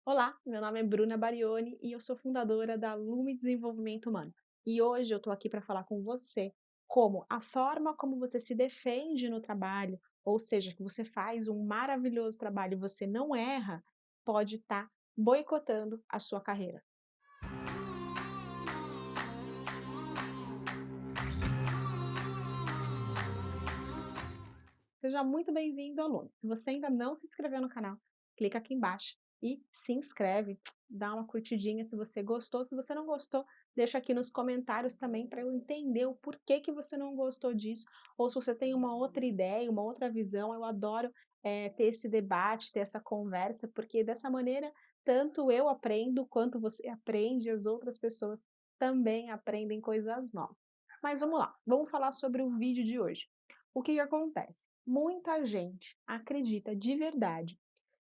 Olá, meu nome é Bruna Barioni e eu sou fundadora da Lume Desenvolvimento Humano. E hoje eu estou aqui para falar com você como a forma como você se defende no trabalho, ou seja, que você faz um maravilhoso trabalho e você não erra, pode estar boicotando a sua carreira. Seja muito bem-vindo ao Lume. Se você ainda não se inscreveu no canal, clica aqui embaixo e se inscreve, dá uma curtidinha se você gostou. Se você não gostou, deixa aqui nos comentários também para eu entender o porquê que você não gostou disso, ou se você tem uma outra ideia, uma outra visão. Eu adoro ter esse debate, ter essa conversa, porque dessa maneira tanto eu aprendo quanto você aprende, as outras pessoas também aprendem coisas novas. Mas vamos lá, vamos falar sobre o vídeo de hoje. O que que acontece? Muita gente acredita de verdade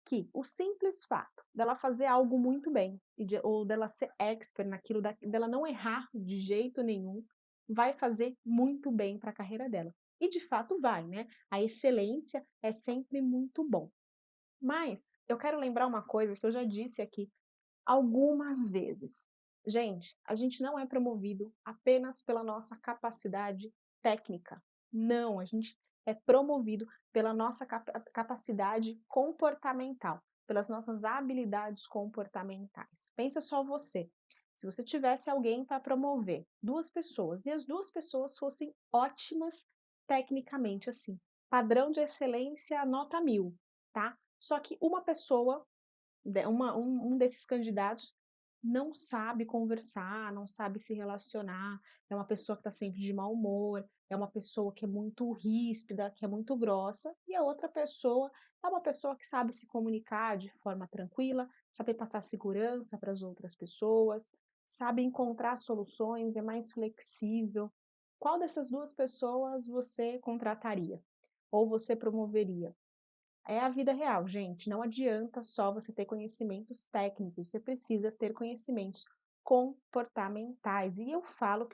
que o simples fato dela fazer algo muito bem ou dela ser expert naquilo, dela não errar de jeito nenhum, vai fazer muito bem para a carreira dela. E de fato vai, né? A excelência é sempre muito bom. Mas eu quero lembrar uma coisa que eu já disse aqui algumas vezes. Gente, a gente não é promovido apenas pela nossa capacidade técnica. Não, a gente é promovido pela nossa capacidade comportamental, pelas nossas habilidades comportamentais. Pensa só você. Se você tivesse alguém para promover, duas pessoas, e as duas pessoas fossem ótimas tecnicamente, assim, padrão de excelência nota 1000, tá? Só que uma pessoa um desses candidatos não sabe conversar, não sabe se relacionar, é uma pessoa que está sempre de mau humor, é uma pessoa que é muito ríspida, que é muito grossa, e a outra pessoa é uma pessoa que sabe se comunicar de forma tranquila, sabe passar segurança para as outras pessoas, sabe encontrar soluções, é mais flexível. Qual dessas duas pessoas você contrataria? Ou você promoveria? É a vida real, gente. Não adianta só você ter conhecimentos técnicos, você precisa ter conhecimentos comportamentais. E eu falo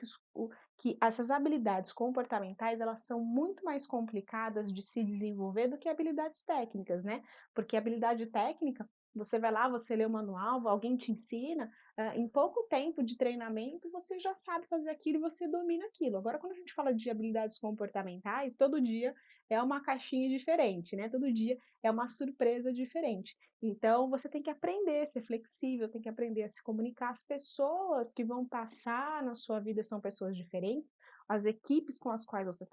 que essas habilidades comportamentais, elas são muito mais complicadas de se desenvolver do que habilidades técnicas, né? Porque habilidade técnica, você vai lá, você lê o manual, alguém te ensina, em pouco tempo de treinamento, você já sabe fazer aquilo e você domina aquilo. Agora, quando a gente fala de habilidades comportamentais, todo dia é uma caixinha diferente, né? Todo dia é uma surpresa diferente. Então, você tem que aprender a ser flexível, tem que aprender a se comunicar. As pessoas que vão passar na sua vida são pessoas diferentes, as equipes com as quais você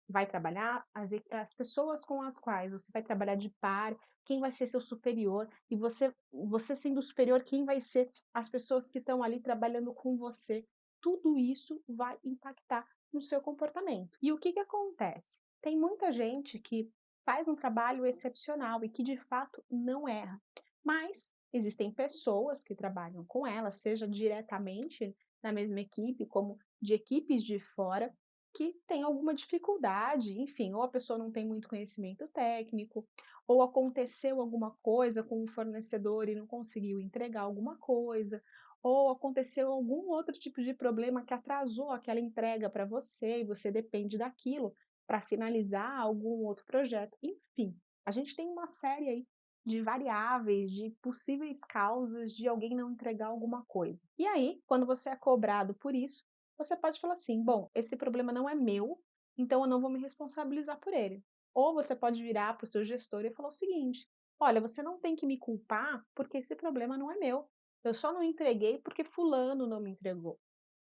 vai trabalhar, as pessoas com as quais você vai trabalhar de par, quem vai ser seu superior, e você sendo superior, quem vai ser as pessoas que estão ali trabalhando com você. Tudo isso vai impactar no seu comportamento. E o que que acontece? Tem muita gente que faz um trabalho excepcional e que de fato não erra. Mas existem pessoas que trabalham com ela, seja diretamente na mesma equipe, como de equipes de fora, que tem alguma dificuldade, enfim, ou a pessoa não tem muito conhecimento técnico, ou aconteceu alguma coisa com o fornecedor e não conseguiu entregar alguma coisa, ou aconteceu algum outro tipo de problema que atrasou aquela entrega para você e você depende daquilo para finalizar algum outro projeto. Enfim, a gente tem uma série aí de variáveis, de possíveis causas de alguém não entregar alguma coisa. E aí, quando você é cobrado por isso, você pode falar assim: bom, esse problema não é meu, então eu não vou me responsabilizar por ele. Ou você pode virar para o seu gestor e falar o seguinte: olha, você não tem que me culpar porque esse problema não é meu. Eu só não entreguei porque fulano não me entregou.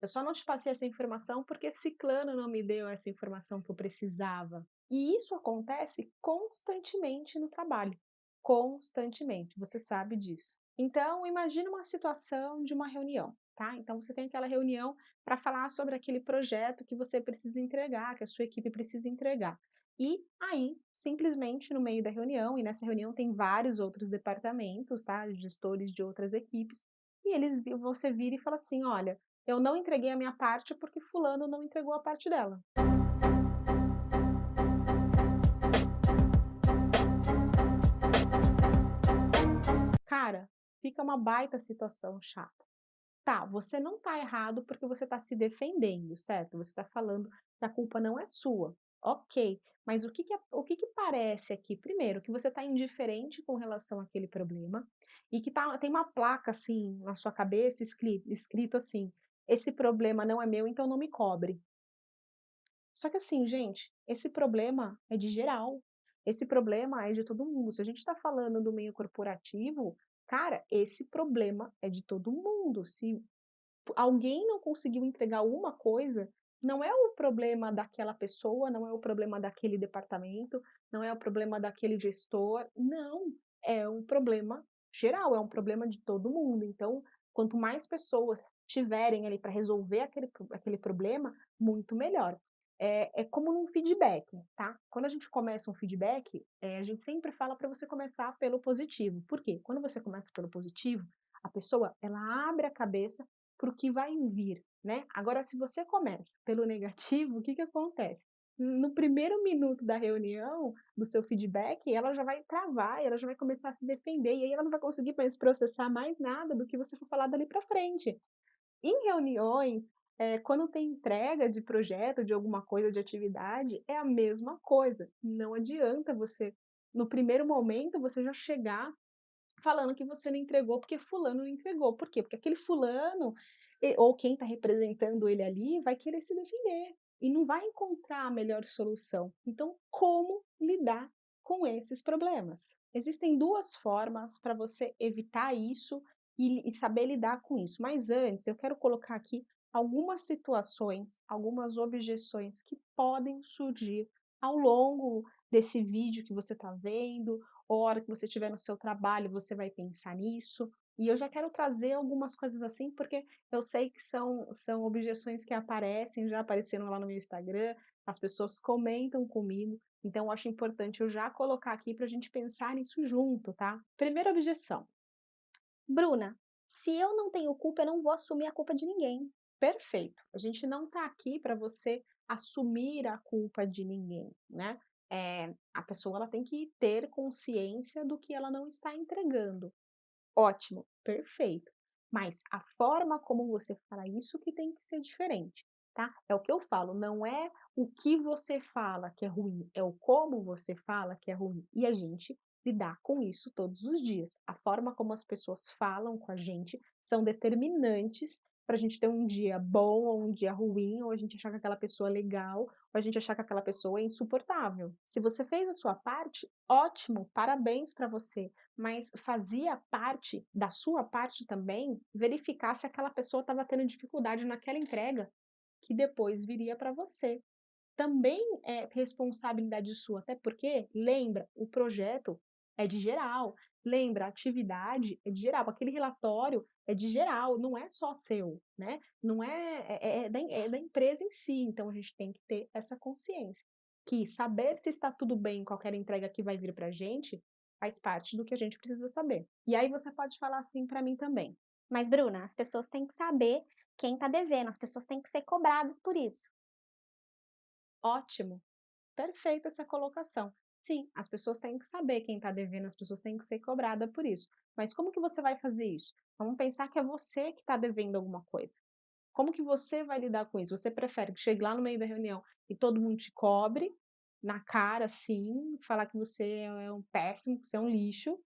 Eu só não te passei essa informação porque ciclano não me deu essa informação que eu precisava. E isso acontece constantemente no trabalho. Constantemente, você sabe disso. Então, imagine uma situação de uma reunião, tá? Então, você tem aquela reunião para falar sobre aquele projeto que você precisa entregar, que a sua equipe precisa entregar. E aí, simplesmente no meio da reunião, e nessa reunião tem vários outros departamentos, tá? Gestores de outras equipes, e você vira e fala assim: olha, eu não entreguei a minha parte porque fulano não entregou a parte dela. Cara, fica uma baita situação chata. Tá, você não tá errado porque você tá se defendendo, certo? Você tá falando que a culpa não é sua. Ok, mas o que que parece aqui? Primeiro, que você tá indiferente com relação àquele problema. e que tem uma placa, assim, na sua cabeça escrito assim: "Esse problema não é meu, então não me cobre". Só que assim, gente, esse problema é de geral, esse problema é de todo mundo. Se a gente está falando do meio corporativo, cara, esse problema é de todo mundo. Se alguém não conseguiu entregar uma coisa, não é o problema daquela pessoa, não é o problema daquele departamento, não é o problema daquele gestor, não, é um problema geral, é um problema de todo mundo. Então, quanto mais pessoas tiverem ali para resolver aquele problema, muito melhor. É como num feedback, tá? Quando a gente começa um feedback, a gente sempre fala para você começar pelo positivo. Por quê? Quando você começa pelo positivo, a pessoa ela abre a cabeça para o que vai vir, né. Agora se você começa pelo negativo, o que que acontece? No primeiro minuto da reunião, do seu feedback, ela já vai travar, ela já vai começar a se defender, e aí ela não vai conseguir mais processar mais nada do que você for falar dali para frente. Em reuniões, quando tem entrega de projeto, de alguma coisa, de atividade, é a mesma coisa. Não adianta você, no primeiro momento, você já chegar falando que você não entregou, porque fulano não entregou. Por quê? Porque aquele fulano, ou quem está representando ele ali, vai querer se defender e não vai encontrar a melhor solução. Então, como lidar com esses problemas? Existem 2 formas para você evitar isso e saber lidar com isso. Mas antes, eu quero colocar aqui algumas situações, algumas objeções que podem surgir ao longo desse vídeo que você está vendo, ou a hora que você estiver no seu trabalho, você vai pensar nisso. E eu já quero trazer algumas coisas assim, porque eu sei que são objeções que aparecem, já apareceram lá no meu Instagram, as pessoas comentam comigo, então eu acho importante eu já colocar aqui para a gente pensar nisso junto, tá? Primeira objeção: Bruna, se eu não tenho culpa, eu não vou assumir a culpa de ninguém. perfeito. A gente não está aqui para você assumir a culpa de ninguém, né? A pessoa ela tem que ter consciência do que ela não está entregando. Ótimo, perfeito. Mas a forma como você fala isso que tem que ser diferente, tá? É o que eu falo, não é o que você fala que é ruim, é o como você fala que é ruim. E a gente lidar com isso todos os dias. A forma como as pessoas falam com a gente são determinantes para a gente ter um dia bom ou um dia ruim, ou a gente achar que aquela pessoa é legal, ou a gente achar que aquela pessoa é insuportável. Se você fez a sua parte, ótimo, parabéns para você. Mas fazia parte da sua parte também verificar se aquela pessoa estava tendo dificuldade naquela entrega, que depois viria para você. Também é responsabilidade sua, até porque, lembra, o projeto é de geral, lembra, a atividade é de geral, aquele relatório é de geral, não é só seu, né? Não é da empresa em si, então a gente tem que ter essa consciência, que saber se está tudo bem em qualquer entrega que vai vir para a gente, faz parte do que a gente precisa saber. E aí você pode falar assim para mim também: Mas, Bruna, as pessoas têm que saber quem está devendo, as pessoas têm que ser cobradas por isso. "Ótimo, perfeita essa colocação. Sim, as pessoas têm que saber quem está devendo, as pessoas têm que ser cobrada por isso. Mas como que você vai fazer isso? Vamos pensar que é você que está devendo alguma coisa. Como que você vai lidar com isso? Você prefere que chegue lá no meio da reunião e todo mundo te cobre na cara, assim, falar que você é um péssimo, que você é um lixo,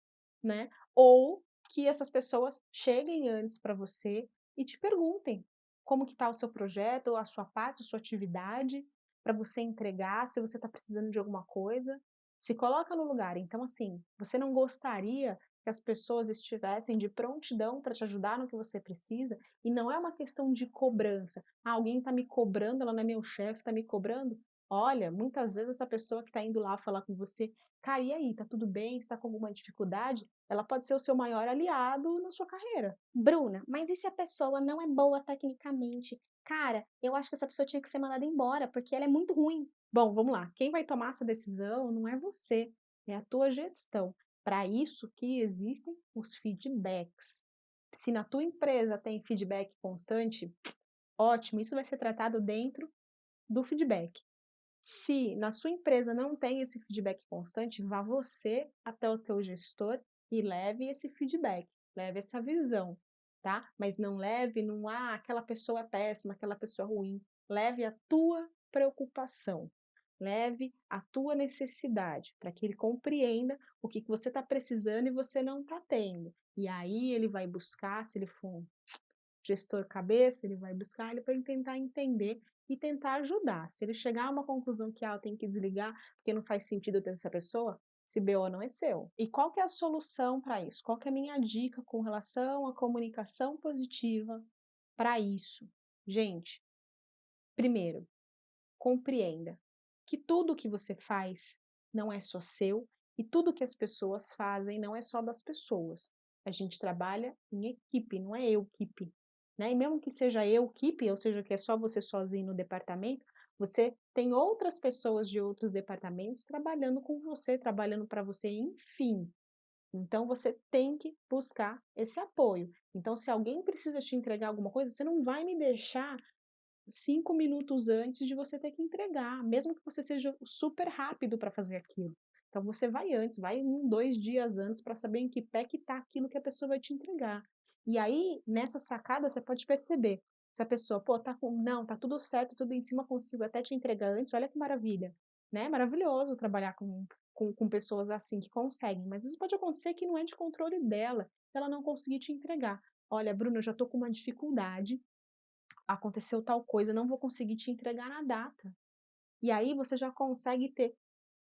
né? Ou que essas pessoas cheguem antes para você e te perguntem como que está o seu projeto, ou a sua parte, a sua atividade, para você entregar, se você está precisando de alguma coisa. Se coloca no lugar. Então, assim, você não gostaria que as pessoas estivessem de prontidão para te ajudar no que você precisa? E não é uma questão de cobrança. "Ah, alguém está me cobrando, ela não é meu chefe, está me cobrando". Olha, muitas vezes essa pessoa que está indo lá falar com você: "Cara, e aí, tá tudo bem? Você está com alguma dificuldade?", ela pode ser o seu maior aliado na sua carreira. Bruna, mas e se a pessoa não é boa tecnicamente? Cara, eu acho que essa pessoa tinha que ser mandada embora, porque ela é muito ruim. Bom, vamos lá, quem vai tomar essa decisão não é você, é a tua gestão. Para isso que existem os feedbacks. Se na tua empresa tem feedback constante, ótimo, isso vai ser tratado dentro do feedback. Se na sua empresa não tem esse feedback constante, vá você até o teu gestor e leve esse feedback, leve essa visão, tá? Mas não leve num, aquela pessoa é péssima, aquela pessoa é ruim. Leve a tua preocupação. leve a tua necessidade, para que ele compreenda o que que você está precisando e você não está tendo. E aí ele vai buscar, se ele for um gestor cabeça, ele vai buscar ele para tentar entender e tentar ajudar. Se ele chegar a uma conclusão que, eu tenho que desligar, porque não faz sentido eu ter essa pessoa, esse BO não é seu. E qual que é a solução para isso? Qual que é a minha dica com relação à comunicação positiva para isso? Gente, primeiro, compreenda que tudo que você faz não é só seu e tudo que as pessoas fazem não é só das pessoas. A gente trabalha em equipe, não é eu-equipe, né? E mesmo que seja eu-equipe, ou seja, que é só você sozinho no departamento, você tem outras pessoas de outros departamentos trabalhando com você, trabalhando para você, enfim. Então você tem que buscar esse apoio. Então, se alguém precisa te entregar alguma coisa, você não vai me deixar 5 minutos antes de você ter que entregar, mesmo que você seja super rápido para fazer aquilo. Então você vai antes, vai 1, 2 dias antes para saber em que pé que está aquilo que a pessoa vai te entregar. E aí, nessa sacada, você pode perceber, se a pessoa, pô, tá com não, tá tudo certo, tudo em cima, consigo até te entregar antes, olha que maravilha, né, maravilhoso trabalhar com pessoas assim que conseguem, mas isso pode acontecer que não é de controle dela, ela não conseguir te entregar. "Olha, Bruna, eu já tô com uma dificuldade, aconteceu tal coisa, não vou conseguir te entregar na data". E aí você já consegue ter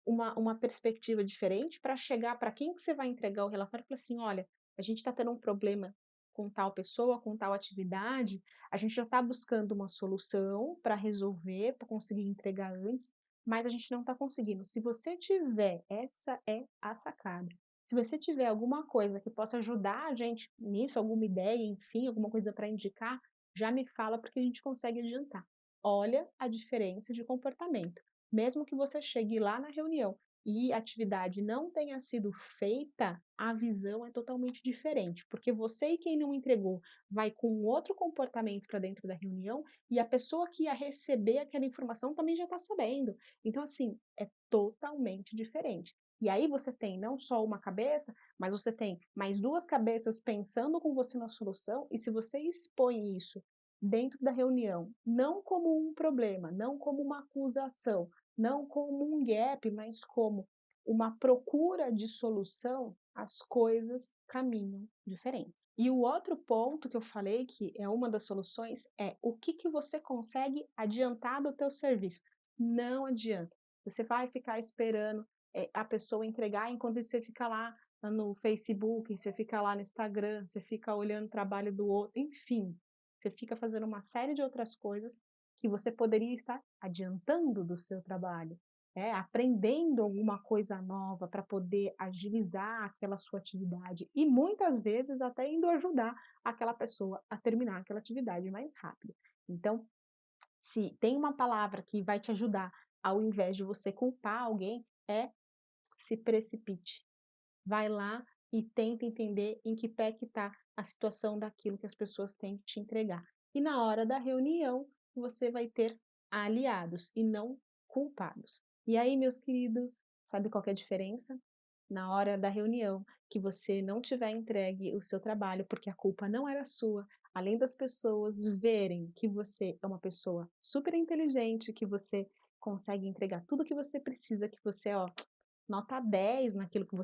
uma perspectiva diferente para chegar para quem que você vai entregar o relatório e falar assim: "Olha, a gente está tendo um problema com tal pessoa, com tal atividade, a gente já está buscando uma solução para resolver, para conseguir entregar antes, mas a gente não está conseguindo. Se você tiver", essa é a sacada, "se você tiver alguma coisa que possa ajudar a gente nisso, alguma ideia, enfim, alguma coisa para indicar, já me fala porque a gente consegue adiantar". Olha a diferença de comportamento. Mesmo que você chegue lá na reunião e a atividade não tenha sido feita, a visão é totalmente diferente, porque você e quem não entregou vai com outro comportamento para dentro da reunião e a pessoa que ia receber aquela informação também já está sabendo. Então, assim, é totalmente diferente. E aí você tem não só uma cabeça, mas você tem mais duas cabeças pensando com você na solução, e se você expõe isso dentro da reunião, não como um problema, não como uma acusação, não como um gap, mas como uma procura de solução, as coisas caminham diferentes. E o outro ponto que eu falei, que é uma das soluções, é o que que você consegue adiantar do teu serviço. Não adianta. Você vai ficar esperando a pessoa entregar enquanto você fica lá no Facebook, você fica lá no Instagram, você fica olhando o trabalho do outro, enfim, você fica fazendo uma série de outras coisas que você poderia estar adiantando do seu trabalho, aprendendo alguma coisa nova para poder agilizar aquela sua atividade e muitas vezes até indo ajudar aquela pessoa a terminar aquela atividade mais rápido. Então, se tem uma palavra que vai te ajudar, ao invés de você culpar alguém, é se precipite. Vai lá e tenta entender em que pé que está a situação daquilo que as pessoas têm que te entregar. E na hora da reunião, você vai ter aliados e não culpados. E aí, meus queridos, sabe qual que é a diferença? Na hora da reunião, que você não tiver entregue o seu trabalho, porque a culpa não era sua, além das pessoas verem que você é uma pessoa super inteligente, que você consegue entregar tudo que você precisa, que você, ó, nota 10 naquilo que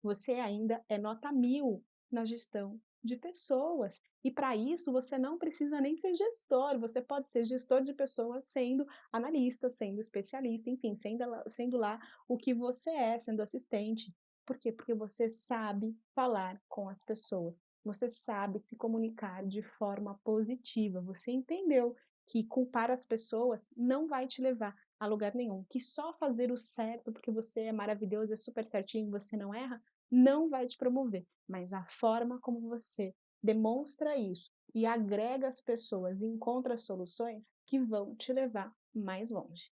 você ainda é nota 1000 na gestão de pessoas. E para isso você não precisa nem ser gestor, você pode ser gestor de pessoas sendo analista, sendo especialista, enfim, sendo lá o que você é, sendo assistente. Por quê? Porque você sabe falar com as pessoas, você sabe se comunicar de forma positiva, você entendeu que culpar as pessoas não vai te levar a lugar nenhum, que só fazer o certo, porque você é maravilhoso, é super certinho, você não erra, não vai te promover, mas a forma como você demonstra isso e agrega as pessoas e encontra soluções que vão te levar mais longe.